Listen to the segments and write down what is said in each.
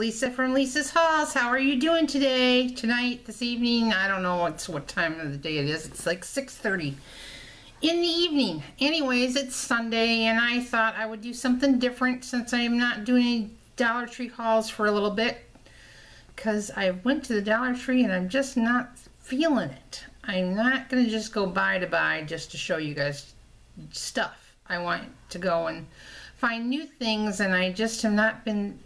Lisa from Lisa's Hauls. How are you doing today? Tonight, this evening? I don't know what time of the day it is. It's like 6:30 in the evening. Anyways, it's Sunday and I thought I would do something different since I'm not doing any Dollar Tree hauls for a little bit, because I went to the Dollar Tree and I'm just not feeling it. I'm not going to just go buy just to show you guys stuff. I want to go and find new things, and I just have not been,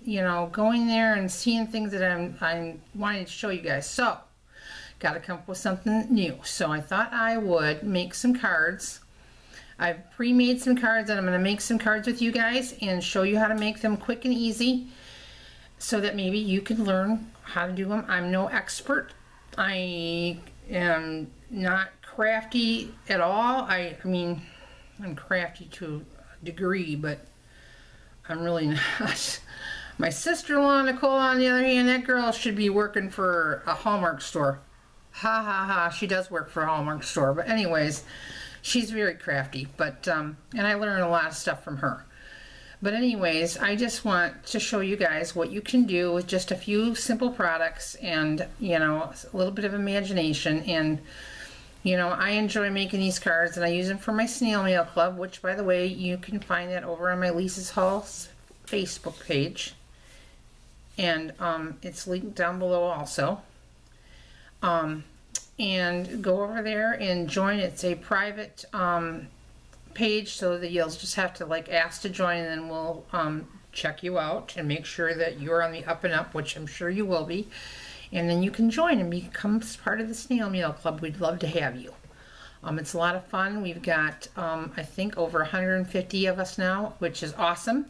going there and seeing things that I'm wanting to show you guys. So, got to come up with something new. So I thought I would make some cards. I've pre-made some cards, and I'm going to make some cards with you guys and show you how to make them quick and easy, so that maybe you can learn how to do them. I'm no expert. I am not crafty at all. I mean, I'm crafty to a degree, but I'm really not. My sister-in-law, Nicole, on the other hand, that girl should be working for a Hallmark store. Ha ha ha, she does work for a Hallmark store. But anyways, she's very crafty. But, and I learned a lot of stuff from her. But anyways, I just want to show you guys what you can do with just a few simple products and, a little bit of imagination. And, I enjoy making these cards, and I use them for my Snail Mail Club, which, by the way, you can find that over on my Lisa's Hauls Facebook page. And it's linked down below also. And go over there and join. It's a private page, so that you'll just have to ask to join, and then we'll check you out and make sure that you're on the up and up, which I'm sure you will be. And then you can join and become part of the Snail Mail Club. We'd love to have you. It's a lot of fun. We've got, I think, over 150 of us now, which is awesome.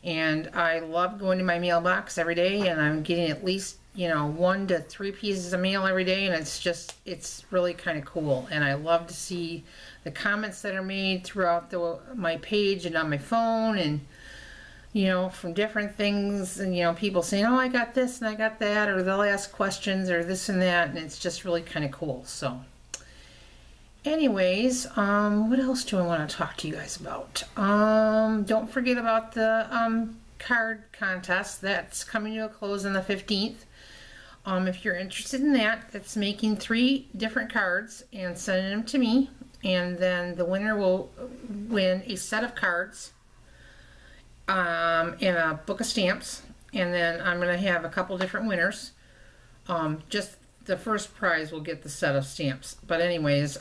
And I love going to my mailbox every day, and I'm getting at least, 1 to 3 pieces of mail every day, and it's really kind of cool. And I love to see the comments that are made throughout my page and on my phone, and from different things, and people saying, oh, I got this and I got that, or they'll ask questions or this and that, and it's just really kind of cool. So anyways, what else do I want to talk to you guys about? Don't forget about the card contest that's coming to a close on the 15th. If you're interested in that, that's making 3 different cards and sending them to me, and then the winner will win a set of cards and a book of stamps. And then I'm going to have a couple different winners. Just the first prize will get the set of stamps. But anyways,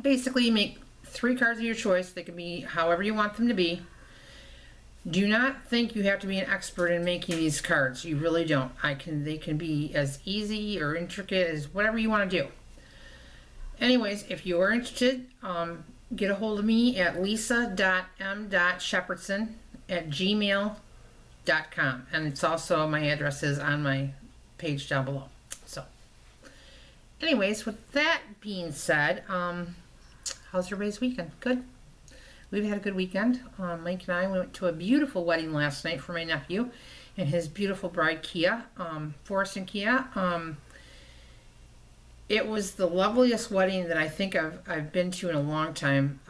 basically you make 3 cards of your choice. They can be however you want them to be. Do not think you have to be an expert in making these cards. You really don't. They can be as easy or intricate as whatever you want to do. Anyways, if you are interested, get a hold of me at lisa.m.shepardson at gmail.com, and it's also, my address is on my page down below. So anyways, with that being said, how's everybody's weekend? Good? We've had a good weekend. Mike and I went to a beautiful wedding last night for my nephew and his beautiful bride, Kia, Forrest and Kia. It was the loveliest wedding that I think I've been to in a long time.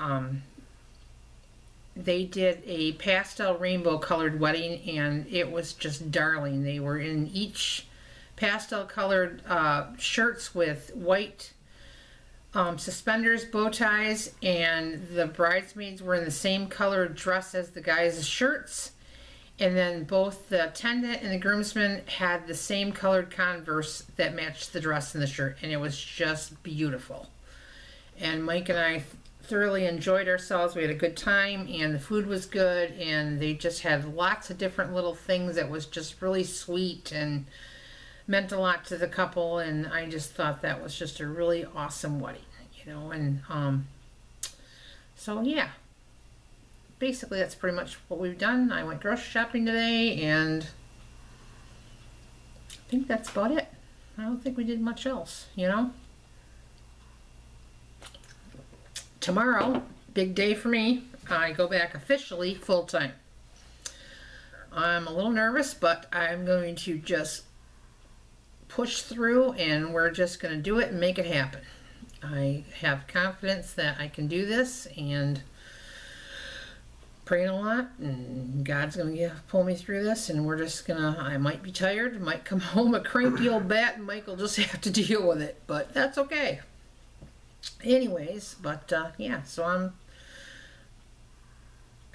They did a pastel rainbow colored wedding, and it was just darling. They were in each pastel colored shirts with white suspenders, bow ties, and the bridesmaids were in the same colored dress as the guys' shirts. And then both the attendant and the groomsmen had the same colored Converse that matched the dress and the shirt, and it was just beautiful. And Mike and I thoroughly enjoyed ourselves. We had a good time, and the food was good, and they just had lots of different little things that was just really sweet and meant a lot to the couple, and I just thought that was just a really awesome wedding, and so yeah. Basically, that's pretty much what we've done. I went grocery shopping today, and I think that's about it. I don't think we did much else, Tomorrow, big day for me. I go back officially full-time. I'm a little nervous, but I'm going to just push through, and we're just going to do it and make it happen. I have confidence that I can do this, and praying a lot, and God's gonna pull me through this, and we're just gonna, I might be tired, might come home a cranky old bat, and Mike will just have to deal with it, but that's okay. Anyways, but yeah, so I'm,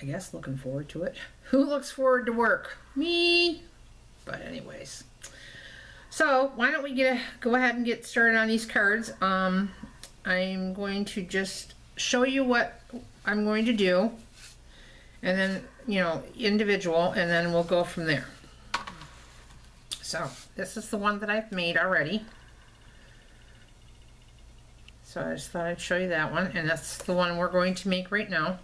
I guess, looking forward to it. Who looks forward to work? Me! But anyways, so why don't we go ahead and get started on these cards. I'm going to just show you what I'm going to do, and then, you know, individual, and then we'll go from there. So this is the one that I've made already. So I just thought I'd show you that one, and that's the one we're going to make right now.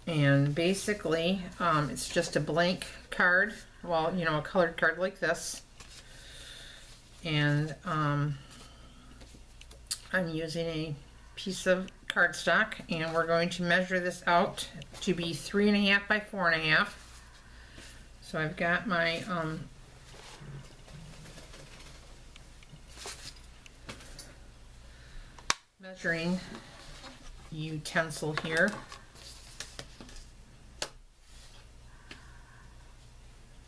And basically, it's just a blank card. Well, you know, a colored card like this. And I'm using a piece of cardstock, and we're going to measure this out to be 3.5 by 4.5. So I've got my measuring utensil here.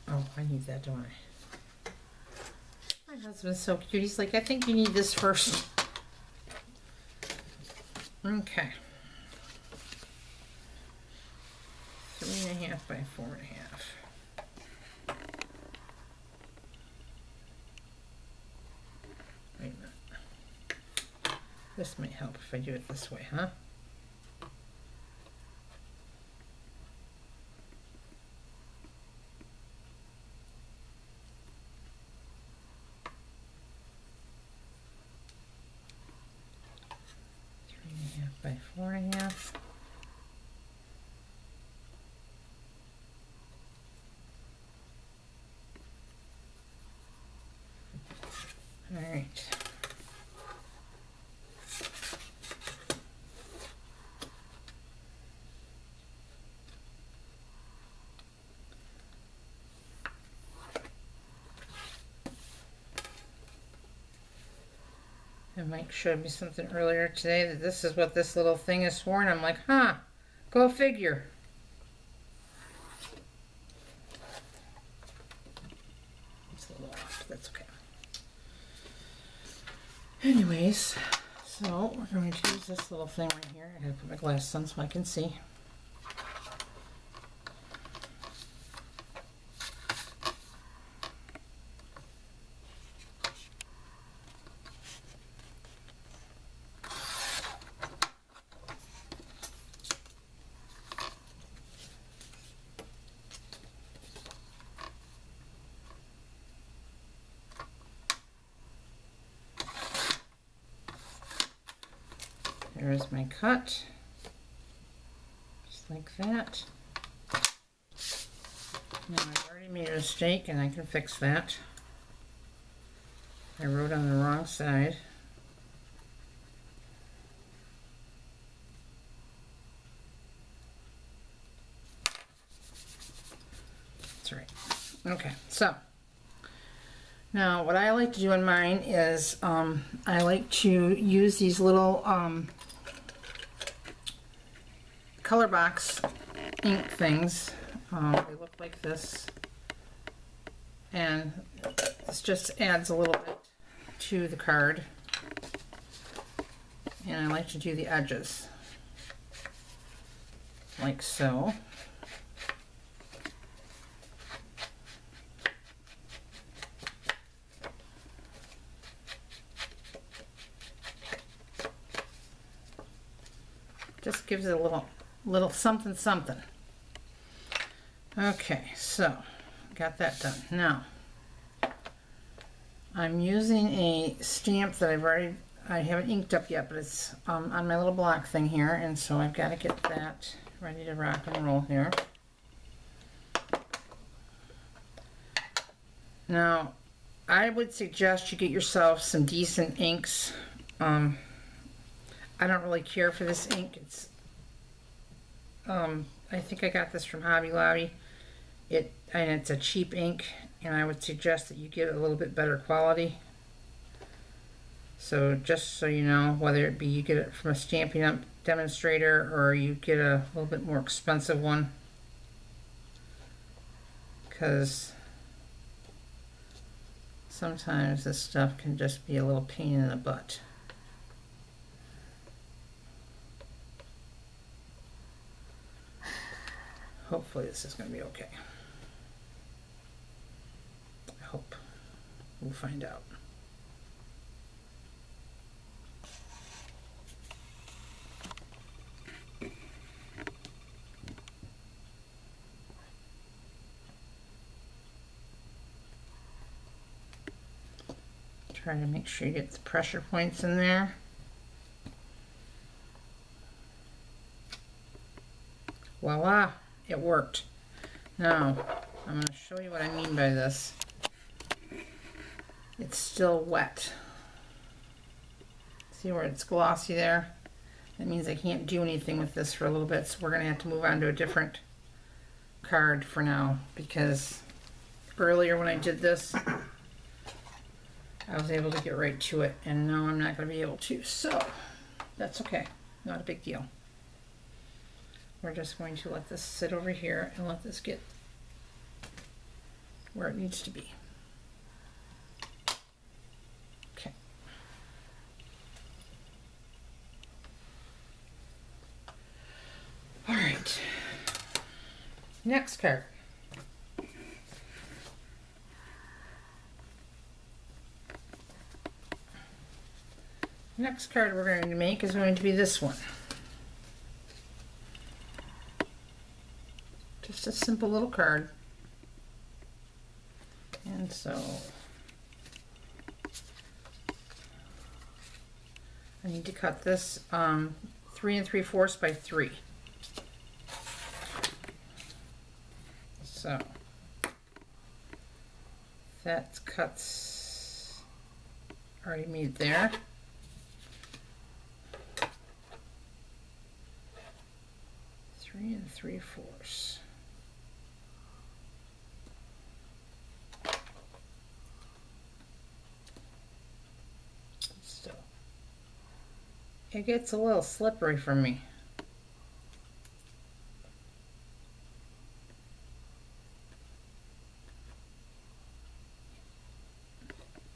Oh, I need that, don't I? My husband's so cute. He's like, I think you need this first. Okay. 3.5 by 4.5. Wait a minute. This might help if I do it this way, huh? By 4.5. All right. And Mike showed me something earlier today that this is what this little thing is for, and I'm like, huh, go figure. It's a little off, that's okay. Anyways, so we're going to use this little thing right here. I gotta put my glasses on so I can see. There's my cut, just like that. Now I've already made a mistake, and I can fix that. I wrote on the wrong side. That's right. Okay, so now what I like to do in mine is I like to use these little color box ink things. They look like this, and this just adds a little bit to the card, and I like to do the edges like so. Just gives it a little something something. Okay, so got that done. Now I'm using a stamp that I haven't inked up yet, but it's on my little block thing here, and so I've got to get that ready to rock and roll here. Now I would suggest you get yourself some decent inks. I don't really care for this ink. It's I think I got this from Hobby Lobby. And it's a cheap ink, and I would suggest that you get a little bit better quality. So just so you know, whether it be you get it from a Stampin' Up! Demonstrator or you get a little bit more expensive one, because sometimes this stuff can just be a little pain in the butt. Hopefully this is going to be okay. I hope. We'll find out. Try to make sure you get the pressure points in there. Voila, it worked. Now, I'm going to show you what I mean by this. It's still wet. See where it's glossy there? That means I can't do anything with this for a little bit, so we're going to have to move on to a different card for now, because earlier when I did this, I was able to get right to it, and now I'm not going to be able to, so that's okay. Not a big deal. We're just going to let this sit over here and let this get where it needs to be. Okay. All right. Next card. Next card we're going to make is going to be this one. Just a simple little card. And so I need to cut this 3 3/4 by 3. So that cuts already made there. 3 3/4. Still, it gets a little slippery for me.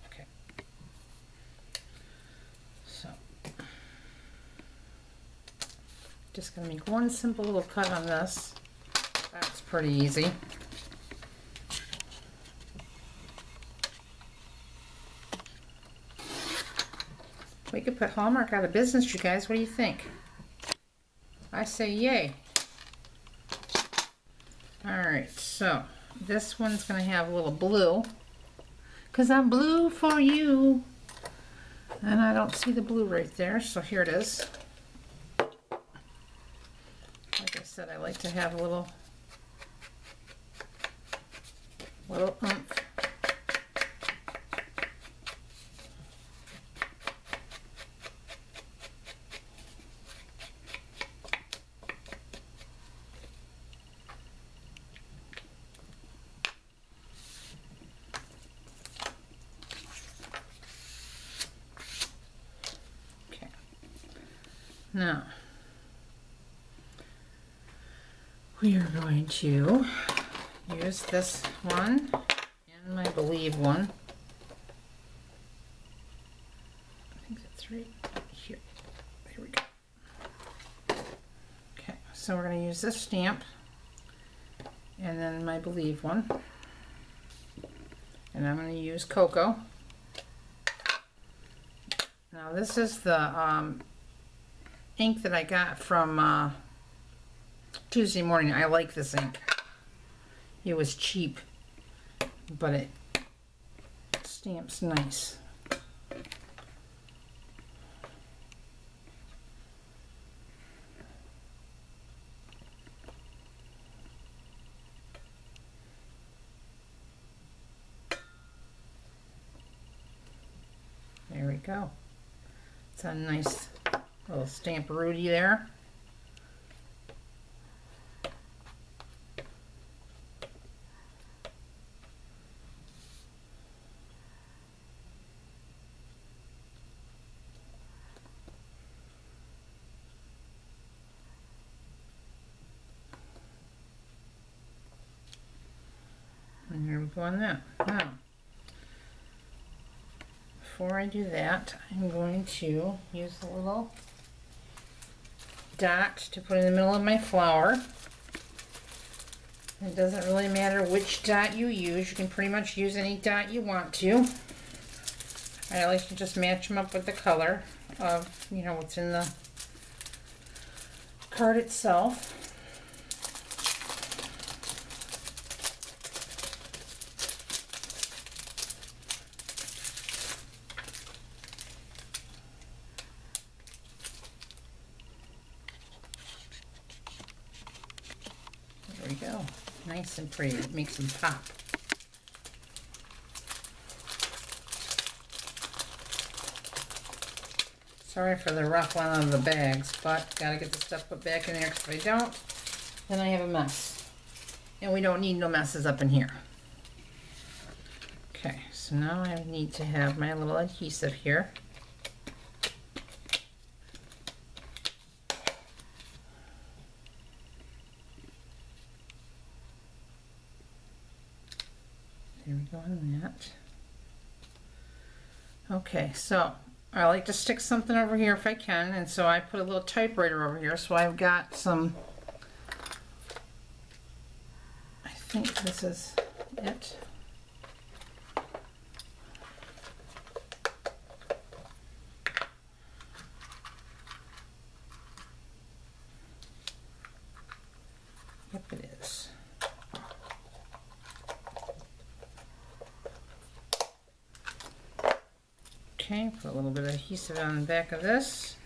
Okay. So just gonna make one simple little cut on this. That's pretty easy. We could put Hallmark out of business, you guys. What do you think? I say yay. Alright, so this one's going to have a little blue, because I'm blue for you. And I don't see the blue right there, so here it is. Like I said, I like to have a little oomph. Now, we are going to use this one and my Believe one. I think that's right here. There we go. Okay, so we're going to use this stamp and then my Believe one. And I'm going to use Cocoa. Now this is the ink that I got from Tuesday morning. I like this ink. It was cheap, but it stamps nice. There we go. It's a nice little stamp Rudy there. we go on that. Now, before I do that, I'm going to use the little dot to put in the middle of my flower. It doesn't really matter which dot you use. You can pretty much use any dot you want to. I like to just match them up with the color of, you know, what's in the card itself. There we go. Nice and pretty. It makes them pop. Sorry for the rough one on the bags, but gotta get the stuff put back in there, because if I don't, then I have a mess. And we don't need no messes up in here. Okay, so now I need to have my little adhesive here. There we go on that. Okay, so I like to stick something over here if I can, and so I put a little typewriter over here, so I've got some, I think this is it. Yep, it is. Okay, put a little bit of adhesive on the back of this.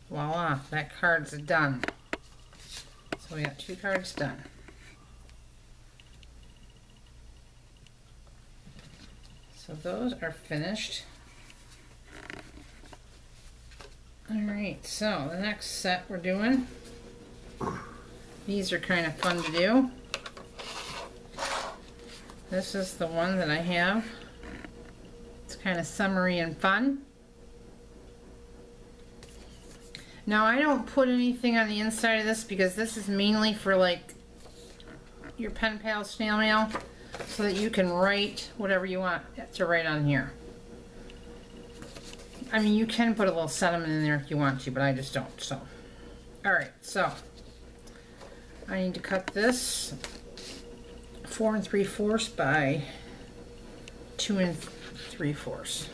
Voila, that card's done. So we got 2 cards done. So those are finished. Alright, so the next set we're doing, these are kind of fun to do. This is the one that I have. It's kind of summery and fun. Now I don't put anything on the inside of this because this is mainly for like your pen pal snail mail, so that you can write whatever you want to write on here. I mean, you can put a little sentiment in there if you want to, but I just don't. So, alright, so I need to cut this 4 3/4 by 2 3/4.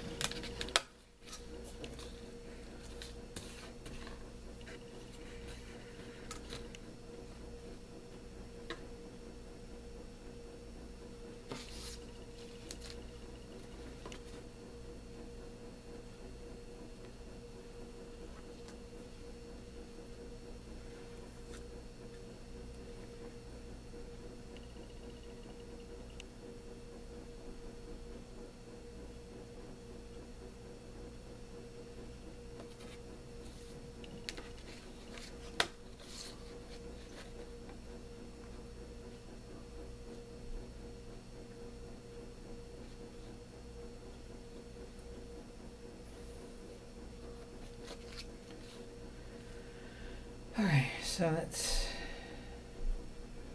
Alright, so that's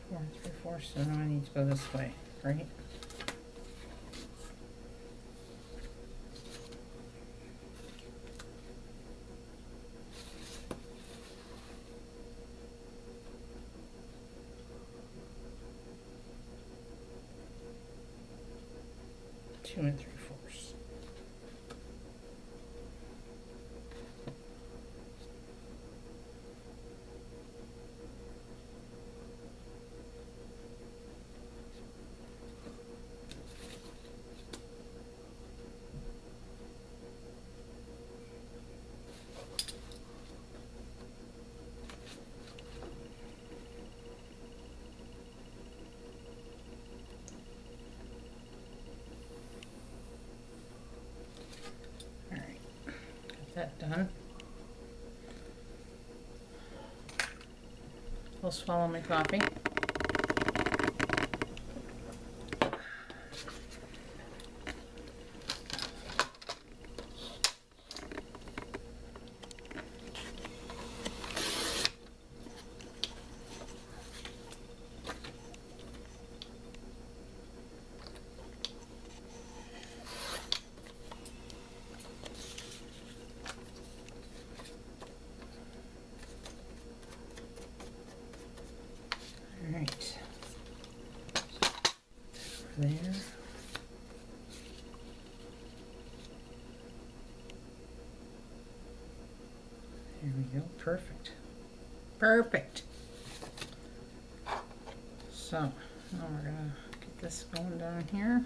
4 3/4, so now I need to go this way, right? Two and 3/4. That done. I'll swallow my coffee. There we go, perfect. Perfect. So, now we're gonna get this going down here.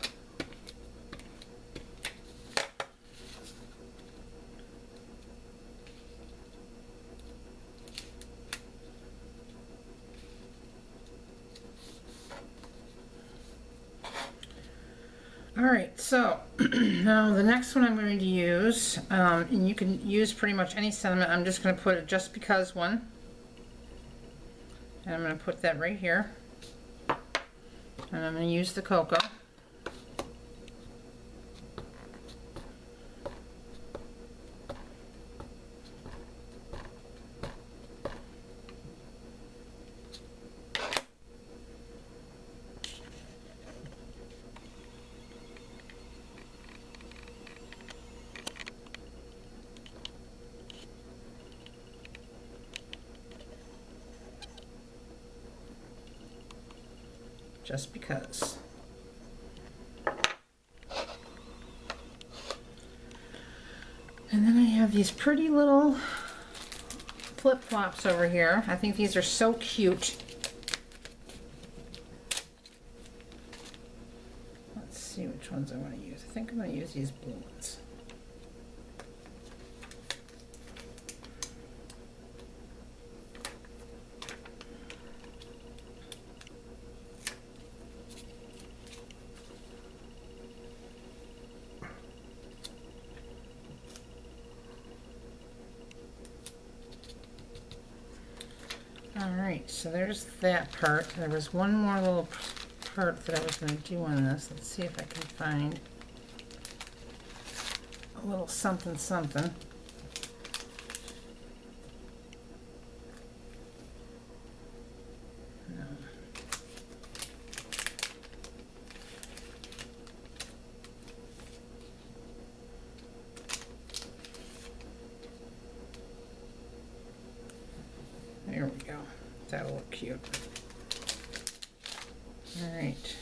Alright, so now the next one I'm going to use, and you can use pretty much any sentiment. I'm just going to put a just because one. And I'm going to put that right here. And I'm going to use the cocoa. Just because. And then I have these pretty little flip-flops over here. I think these are so cute. Let's see which ones I want to use. I think I'm going to use these blue ones. Alright, so there's that part. There was one more little part that I was going to do on this. Let's see if I can find a little something something. No. There we go. That'll look cute. All right.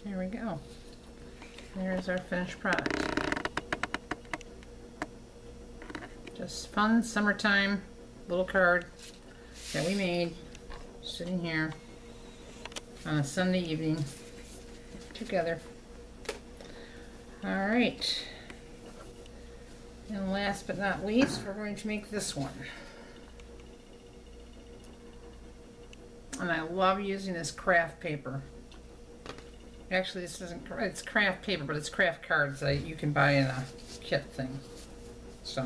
There we go. There's our finished product. Just fun summertime little card that we made sitting here on a Sunday evening together. All right, and last but not least, we're going to make this one. And I love using this craft paper. Actually, this isn't, it's craft paper, but it's craft cards that you can buy in a kit thing. So.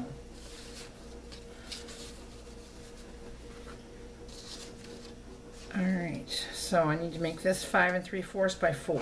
All right, so I need to make this 5 3/4 by 4.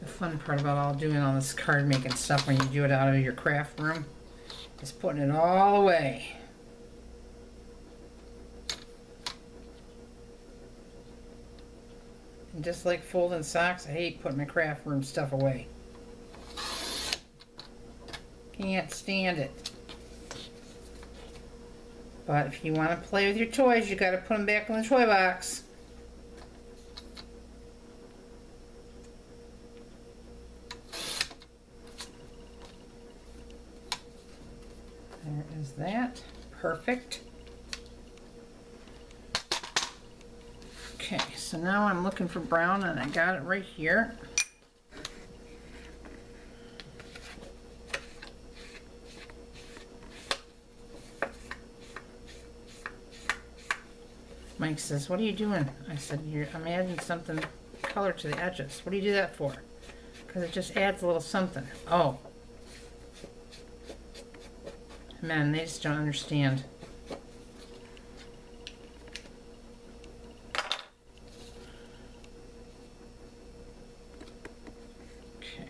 Fun part about all doing all this card making stuff when you do it out of your craft room is putting it all away. And just like folding socks, I hate putting my craft room stuff away. Can't stand it. But if you want to play with your toys, you got to put them back in the toy box. There is that. Perfect. Okay, so now I'm looking for brown and I got it right here. Mike says, "What are you doing?" I said, "I'm adding something color to the edges. What do you do that for? Because it just adds a little something. Oh. Man, they just don't understand. Okay.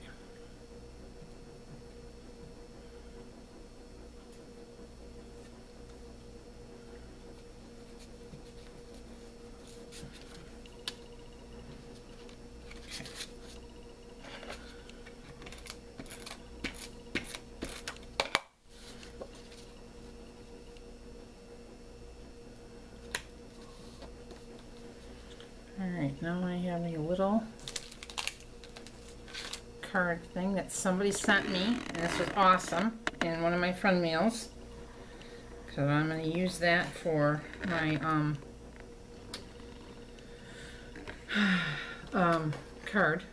Alright, now I have a little card thing that somebody sent me, and this was awesome, in one of my friend mails. So I'm going to use that for my card.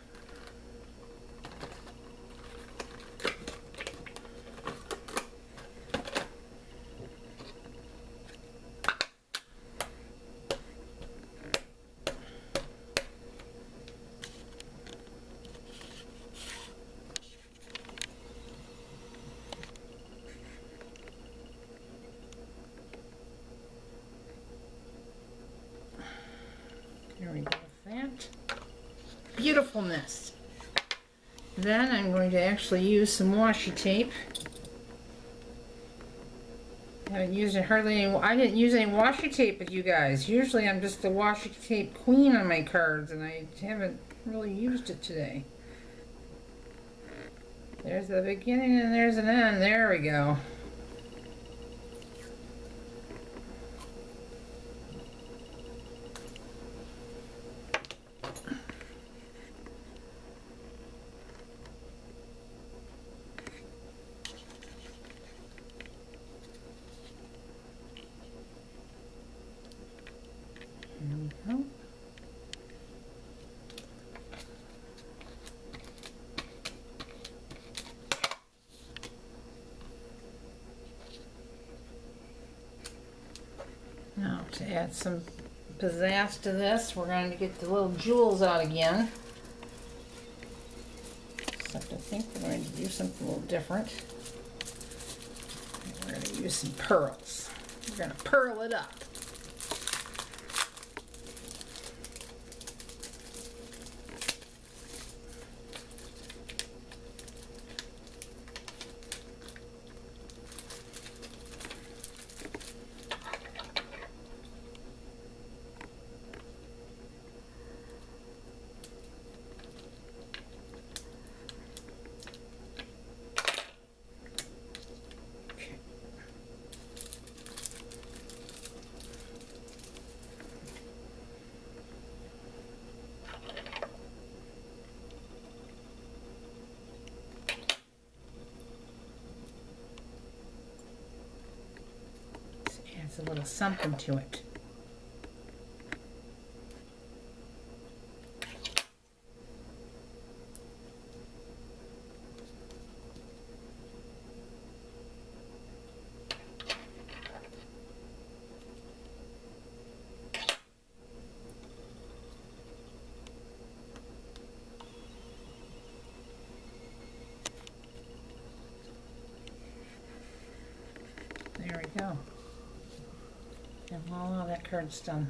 There we go with that. Beautifulness. Then I'm going to actually use some washi tape. I haven't used it hardly any, I didn't use any washi tape with you guys. Usually I'm just the washi tape queen on my cards, and I haven't really used it today. There's the beginning and there's an end. There we go. There we go. Now to add some pizzazz to this, we're going to get the little jewels out again. Except I think we're going to do something a little different. We're going to use some pearls. We're going to pearl it up. Adds a little something to it. There we go. And voila, that card's done.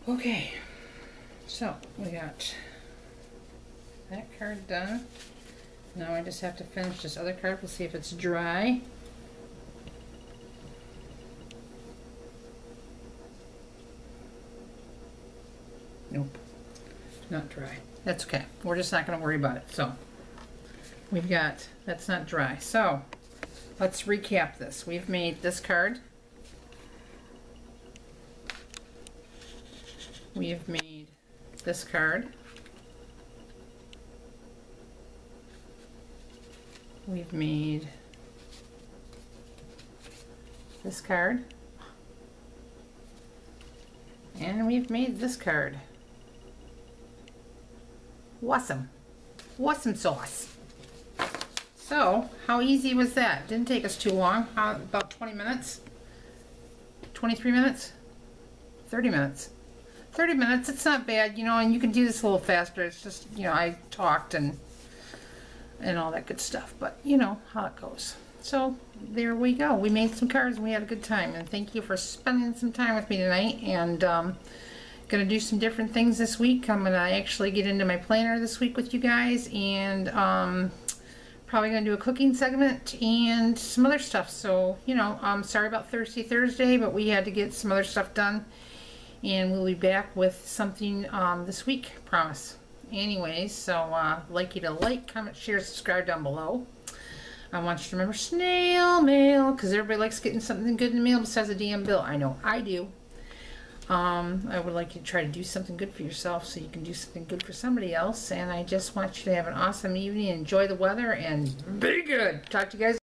Okay, so we got that card done. Now I just have to finish this other card. We'll see if it's dry. Nope, not dry. That's okay. We're just not going to worry about it. So we've got, that's not dry. So let's recap this. We've made this card. We've made this card. We've made this card. And we've made this card. Awesome. Awesome sauce. So, how easy was that? Didn't take us too long. About 20 minutes? 23 minutes? 30 minutes. 30 minutes, it's not bad, you know, and you can do this a little faster. It's just, you know, I talked and all that good stuff, but you know how it goes. So, there we go. We made some cards and we had a good time, and thank you for spending some time with me tonight, and gonna do some different things this week. I'm gonna actually get into my planner this week with you guys, and probably gonna do a cooking segment and some other stuff. So, you know, sorry about Thursday, but we had to get some other stuff done, and we'll be back with something this week, promise. Anyways, so like you to like, comment, share, subscribe down below. I want you to remember snail mail, because everybody likes getting something good in the mail besides a damn bill. I know I do. I would like you to try to do something good for yourself so you can do something good for somebody else. And I just want you to have an awesome evening, enjoy the weather, and be good. Talk to you guys.